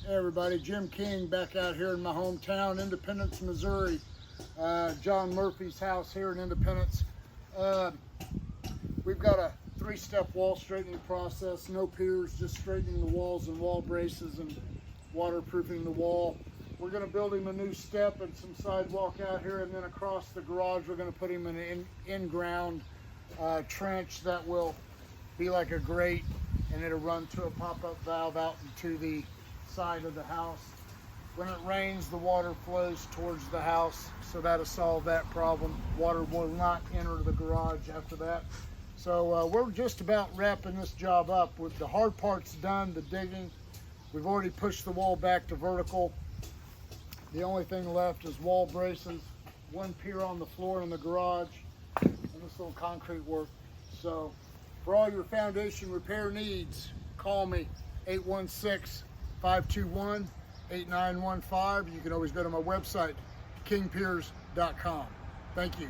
Hey everybody, Jim King back out here in my hometown, Independence, Missouri. John Murphy's house here in Independence. We've got a 3-step wall straightening process, no piers, just straightening the walls and wall braces and waterproofing the wall. We're going to build him a new step and some sidewalk out here, and then across the garage we're going to put him in an in-ground trench that will be like a grate, and it'll run to a pop-up valve out into the side of the house. When it rains, the water flows towards the house, so that'll solve that problem. Water will not enter the garage after that. So we're just about wrapping this job up. With the hard part's done, the digging. We've already pushed the wall back to vertical. The only thing left is wall braces, one pier on the floor in the garage, and this little concrete work. So for all your foundation repair needs, call me 816-521-8915. You can always go to my website, kingpiers.com. Thank you.